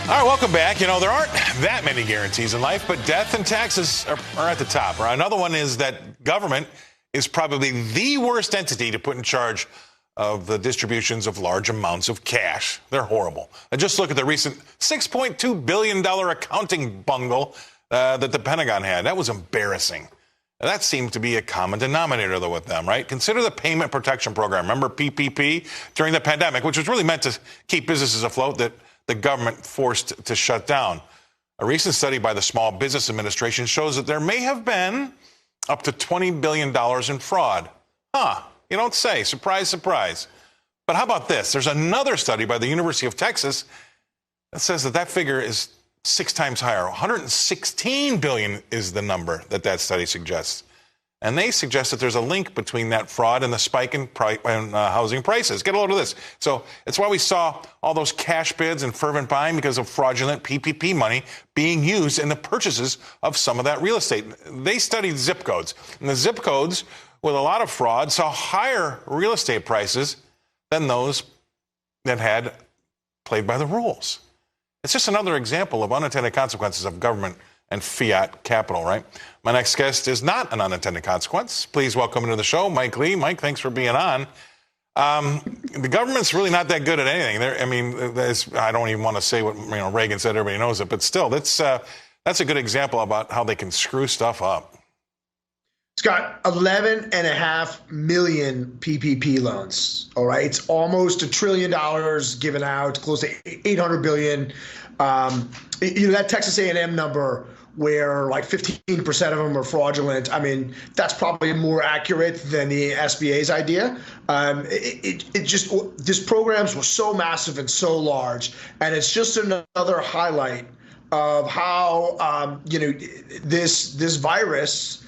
All right, welcome back. You know, there aren't that many guarantees in life, but death and taxes are at the top. Right? Another one is that government is probably the worst entity to put in charge of the distributions of large amounts of cash. They're horrible. And just look at the recent $6.2 billion accounting bungle that the Pentagon had. That was embarrassing. And that seemed to be a common denominator, though, with them, right? Consider the Payment Protection Program. Remember PPP during the pandemic, which was really meant to keep businesses afloat that the government forced to shut down. A recent study by the Small Business Administration shows that there may have been up to $20 billion in fraud. You don't say. Surprise, surprise. But how about this? There's another study by the University of Texas that says that figure is 6 times higher. 116 billion is the number that study suggests. And they suggest that there's a link between that fraud and the spike in housing prices. Get a load of this. So it's why we saw all those cash bids and fervent buying because of fraudulent PPP money being used in the purchases of some of that real estate. They studied zip codes. And the zip codes with a lot of fraud saw higher real estate prices than those that had played by the rules. It's just another example of unintended consequences of government and fiat capital, right? My next guest is not an unintended consequence. Please welcome to the show, Mike Lee. Mike, thanks for being on. The government's really not that good at anything. I don't even want to say what Reagan said. Everybody knows it, but still, that's a good example about how they can screw stuff up. Scott, 11.5 million PPP loans. All right, it's almost $1 trillion given out, close to 800 billion. That Texas A&M number, where like 15% of them are fraudulent. I mean, that's probably more accurate than the SBA's idea. These programs were so massive and so large, and it's just another highlight of how this virus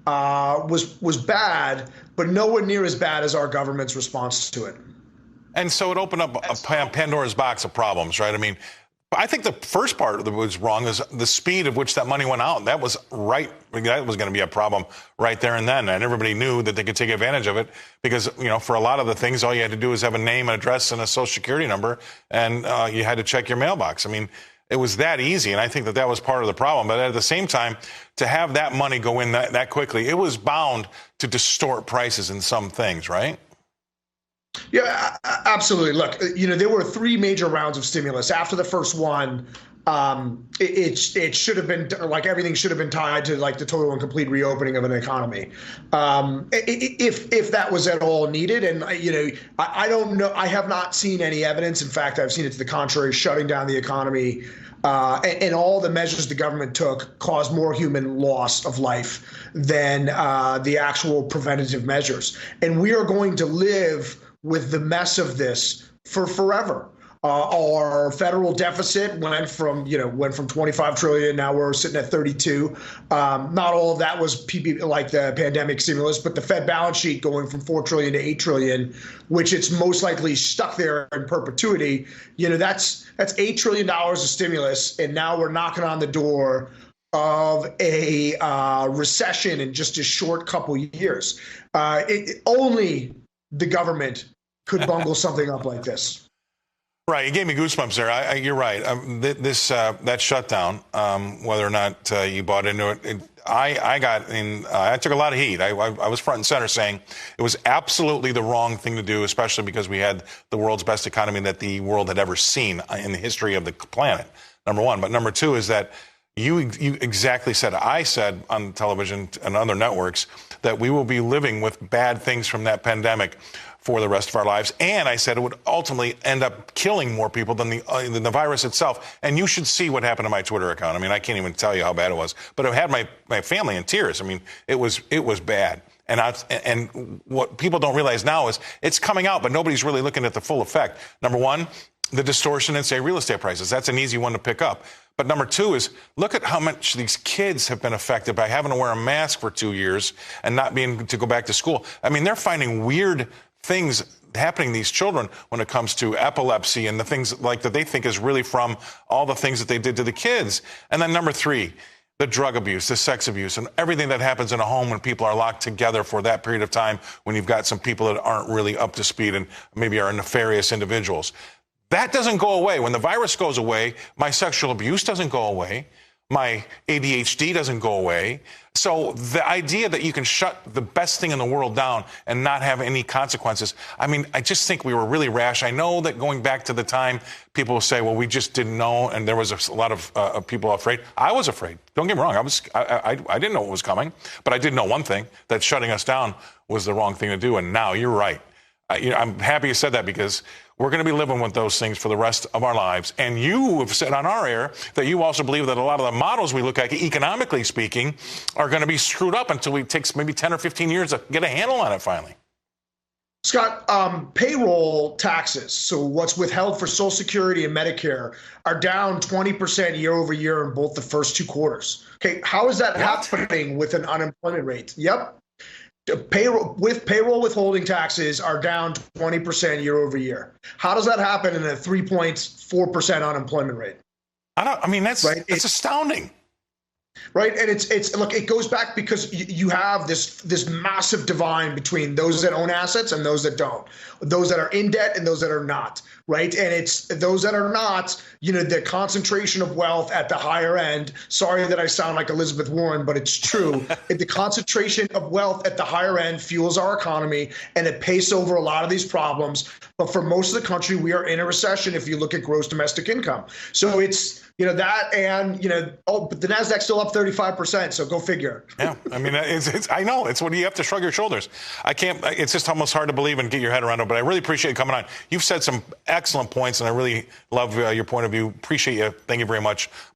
was bad, but nowhere near as bad as our government's response to it. And so it opened up a Pandora's box of problems, right? I mean, I think the first part that was wrong is the speed of which that money went out. That was right. That was going to be a problem right there and then. And everybody knew that they could take advantage of it because, for a lot of the things, all you had to do was have a name, an address, and a social security number, and you had to check your mailbox. I mean, it was that easy, and I think that was part of the problem. But at the same time, to have that money go in that quickly, it was bound to distort prices in some things, right? Yeah, absolutely. Look, there were 3 major rounds of stimulus. After the first one, it should have been like everything should have been tied to like the total and complete reopening of an economy. If that was at all needed, and I don't know. I have not seen any evidence. In fact, I've seen it to the contrary, shutting down the economy. And all the measures the government took caused more human loss of life than the actual preventative measures. And we are going to live with the mess of this for forever. Our federal deficit went from 25 trillion. Now we're sitting at 32. Not all of that was like the pandemic stimulus, but the Fed balance sheet going from 4 trillion to 8 trillion, which it's most likely stuck there in perpetuity. That's $8 trillion of stimulus. And now we're knocking on the door of a recession in just a short couple years. Only the government could bungle something up like this. Right, you gave me goosebumps there. You're right. That shutdown, whether or not you bought into it, I took a lot of heat. I was front and center saying it was absolutely the wrong thing to do, especially because we had the world's best economy that the world had ever seen in the history of the planet. Number one, but number two is that you exactly said. I said on television and other networks that we will be living with bad things from that pandemic for the rest of our lives. And I said it would ultimately end up killing more people than the virus itself. And you should see what happened to my Twitter account. I mean, I can't even tell you how bad it was. But it had my family in tears. I mean, it was bad. And what people don't realize now is it's coming out, but nobody's really looking at the full effect. Number one, the distortion in, say, real estate prices. That's an easy one to pick up. But number two is look at how much these kids have been affected by having to wear a mask for 2 years and not being able to go back to school. I mean, they're finding weird things happening to these children when it comes to epilepsy and the things like that they think is really from all the things that they did to the kids. And then number three, the drug abuse, the sex abuse, and everything that happens in a home when people are locked together for that period of time when you've got some people that aren't really up to speed and maybe are nefarious individuals. That doesn't go away. When the virus goes away, my sexual abuse doesn't go away. My ADHD doesn't go away. So the idea that you can shut the best thing in the world down and not have any consequences, I mean, I just think we were really rash. I know that going back to the time, people will say, well, we just didn't know, and there was a lot of people afraid. I was afraid. Don't get me wrong. I didn't know what was coming, but I did know one thing, that shutting us down was the wrong thing to do. And now you're right. I'm happy you said that, because we're going to be living with those things for the rest of our lives. And you have said on our air that you also believe that a lot of the models we look at, economically speaking, are going to be screwed up until it takes maybe 10 or 15 years to get a handle on it finally. Scott, payroll taxes, so what's withheld for Social Security and Medicare, are down 20% year over year in both the first 2 quarters. Okay, how is that happening with an unemployment rate? Yep. Payroll withholding taxes are down 20% year over year. How does that happen in a 3.4% unemployment rate? That's right? It's astounding. Right. And it's look, it goes back because you have this massive divide between those that own assets and those that don't, those that are in debt and those that are not. Right. And it's those that are not, the concentration of wealth at the higher end. Sorry that I sound like Elizabeth Warren, but it's true. The concentration of wealth at the higher end fuels our economy, and it pays over a lot of these problems. But for most of the country, we are in a recession if you look at gross domestic income. So it's, that, and, but the NASDAQ's still up 35%. So go figure. Yeah. I mean, I know it's when you have to shrug your shoulders. It's just almost hard to believe and get your head around it. But I really appreciate you coming on. You've said some excellent points, and I really love your point of view. Appreciate you. Thank you very much.